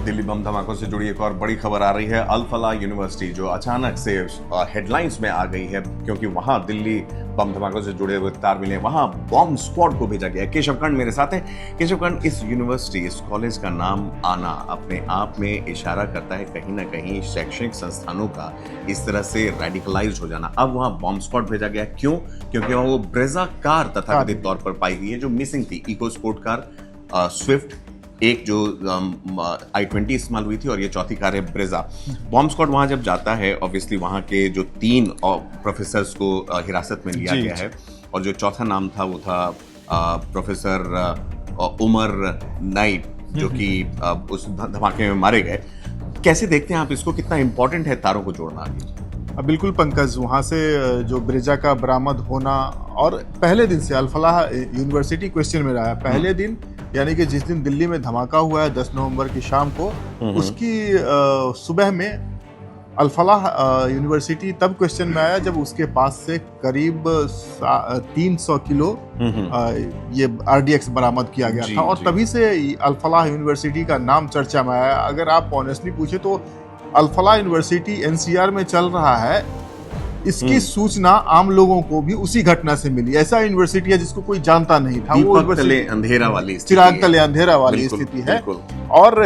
दिल्ली बम धमाकों से जुड़ी एक और बड़ी खबर आ रही है। अल फलाह यूनिवर्सिटी जो अचानक से हेडलाइंस में आ गई है क्योंकि वहां दिल्ली बम धमाकों से जुड़े हुए तार मिले, वहां बॉम्ब स्क्वाड को भेजा गया। केशव कर्ण मेरे साथ है। केशव कर्ण, इस यूनिवर्सिटी, इस कॉलेज का नाम आना अपने आप में इशारा करता है कहीं ना कहीं शैक्षणिक संस्थानों का इस तरह से रेडिकलाइज हो जाना। अब वहां बॉम्ब स्क्वाड भेजा गया, क्यों? क्योंकि वहां वो ब्रेजा कार तथाकथित तौर पर पाई गई है जो मिसिंग थी। इको स्पोर्ट कार स्विफ्ट, एक जो i20 इस्तेमाल हुई थी, और ये चौथी कार है ब्रेजा। बॉम्ब स्क्वाड वहां जब जाता है, ऑब्वियसली वहां के जो 3 प्रोफेसर्स को हिरासत में लिया गया है, और जो चौथा नाम था वो था प्रोफेसर उमर नाइब, जो कि उस धमाके में मारे गए। कैसे देखते हैं आप इसको? कितना इंपॉर्टेंट है तारों को जोड़ना आगे? बिल्कुल पंकज, वहाँ से जो ब्रेजा का बरामद होना, और पहले दिन से अल फलाह यूनिवर्सिटी क्वेश्चन में रहा है। पहले दिन यानी कि जिस दिन दिल्ली में धमाका हुआ है 10 नवंबर की शाम को, उसकी सुबह में अल फलाह यूनिवर्सिटी तब क्वेश्चन में आया जब उसके पास से करीब 300 किलो ये RDX बरामद किया गया था, और तभी से अल फलाह यूनिवर्सिटी का नाम चर्चा में आया। अगर आप ऑनेस्टली पूछे तो अल फलाह यूनिवर्सिटी NCR में चल रहा है, इसकी सूचना आम लोगों को भी उसी घटना से मिली। ऐसा यूनिवर्सिटी है जिसको कोई जानता नहीं था। वो तले अंधेरा वाली चिराग तले अंधेरा वाली स्थिति है। और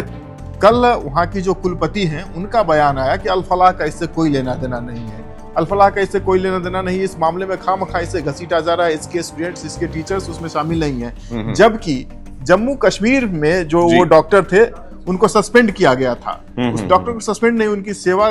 कल वहाँ की जो कुलपति हैं, उनका बयान आया कि अल फलाह का इससे कोई लेना देना नहीं है। अल फलाह का इससे कोई लेना देना नहीं, इस मामले में खामखा इसे घसीटा जा रहा है। इसके स्टूडेंट्स, इसके टीचर्स उसमें शामिल नहीं है। जबकि जम्मू कश्मीर में जो वो डॉक्टर थे, उनको सस्पेंड किया गया था। उस डॉक्टर को सस्पेंड नहीं, उनकी सेवा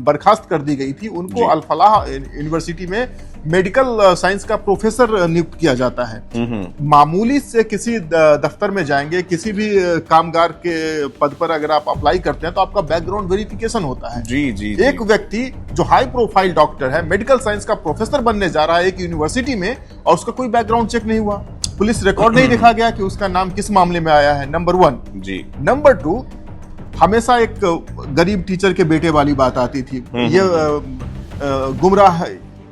बर्खास्त कर दी गई थी। उनको अल फलाह यूनिवर्सिटी में मेडिकल साइंस का प्रोफेसर नियुक्त किया जाता है। मामूली से किसी दफ्तर में जाएंगे, किसी भी कामगार के पद पर अगर आप अप्लाई करते हैं तो आपका बैकग्राउंड वेरिफिकेशन होता है। जी। एक व्यक्ति जो हाई प्रोफाइल डॉक्टर है, मेडिकल साइंस का प्रोफेसर बनने जा रहा है एक यूनिवर्सिटी में, और उसका कोई बैकग्राउंड चेक नहीं हुआ। पुलिस रिकॉर्ड नहीं देखा गया कि उसका नाम किस मामले में आया है। नंबर 1 जी। नंबर 2, हमेशा एक गरीब टीचर के बेटे वाली बात आती थी। ये गुमराह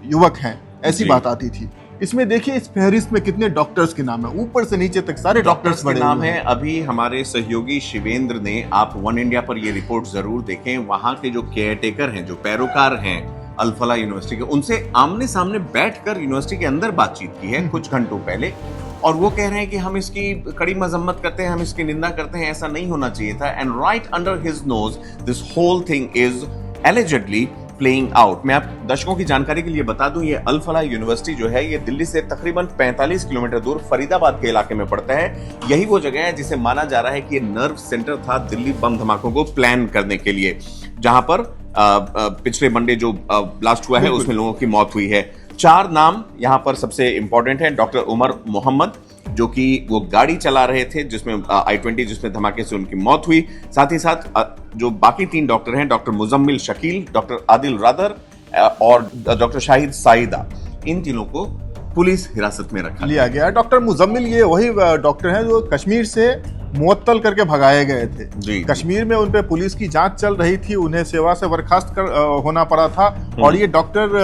युवक हैं, ऐसी बात आती थी। इसमें देखिए, इस फहरिस्त में कितने डॉक्टर्स के नाम है, ऊपर से नीचे तक सारे डॉक्टर्स के नाम है। अभी हमारे सहयोगी शिवेंद्र ने, आप वन इंडिया पर ये रिपोर्ट जरूर देखें, वहां के जो केयर टेकर हैं, जो पैरोकार हैं अल फलाह यूनिवर्सिटी के, उनसे आमने सामने बैठकर यूनिवर्सिटी के अंदर बातचीत की है कुछ घंटों पहले, और वो कह रहे हैं कि हम इसकी कड़ी मजम्मत करते हैं, हम इसकी निंदा करते हैं, ऐसा नहीं होना चाहिए था। And right under his nose this whole thing is allegedly playing out. मैं आप दर्शकों की जानकारी के लिए बता दूं, ये अल फलाह यूनिवर्सिटी जो है, ये दिल्ली से तकरीबन 45 किलोमीटर दूर फरीदाबाद के इलाके में पड़ता है। यही वो जगह है जिसे माना जा रहा है कि ये नर्व सेंटर था दिल्ली बम धमाकों को प्लान करने के लिए, जहां पर पिछले मंडे जो ब्लास्ट हुआ है उसमें लोगों की मौत हुई है। 4 नाम यहाँ पर सबसे इंपॉर्टेंट है। डॉक्टर उमर मोहम्मद, जो कि वो गाड़ी चला रहे थे जिसमें i20 जिसमें धमाके से उनकी मौत हुई। साथ ही साथ जो बाकी 3 डॉक्टर हैं, doctor Muzammil Shakeel, doctor Adil rather और डॉक्टर शाहिद साइदा, इन तीनों को पुलिस हिरासत में रखा लिया गया। डॉक्टर मुजम्मिल ये वही डॉक्टर हैं जो कश्मीर से मुअत्तल करके भगाए गए थे। कश्मीर में उन पे पुलिस की जांच चल रही थी, उन्हें सेवा से बर्खास्त होना पड़ा था। और ये डॉक्टर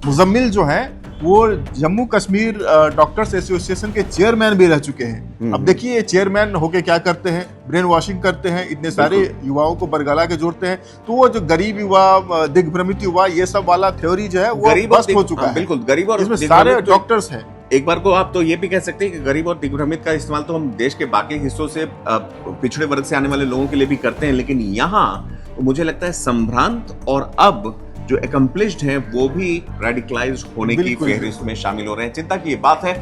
मुजम्मिल जो है, वो जम्मू कश्मीर डॉक्टर्स एसोसिएशन के चेयरमैन भी रह चुके हैं। अब देखिए, ये चेयरमैन होके क्या करते हैं, ब्रेन वॉशिंग करते हैं, इतने सारे युवाओं को बरगला के जोड़ते हैं। तो वो जो गरीब युवा, दिग्भ्रमित युवा, ये सब वाला थ्योरी जो है वो बस्ट हो चुका है। बिल्कुल, गरीब और इसमें सारे डॉक्टर्स हैं। एक बार को आप तो ये भी कह सकते हैं कि गरीब और दिग्भ्रमित का इस्तेमाल तो हम देश के बाकी हिस्सों से पिछड़े वर्ग से आने वाले लोगों के लिए भी करते हैं, लेकिन यहाँ मुझे लगता है संभ्रांत और अब जो एकम्प्लिश्ड हैं वो भी रेडिकलाइज होने की फहरिस्त में शामिल हो रहे हैं। चिंता की ये बात है,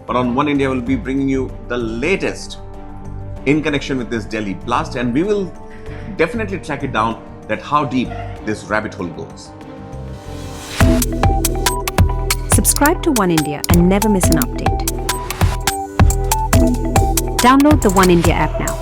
और on One India will be bringing you the latest in connection with this Delhi blast, and we will definitely track it down that how deep this rabbit hole goes. Subscribe to One India and never miss an update. Download the One India app now.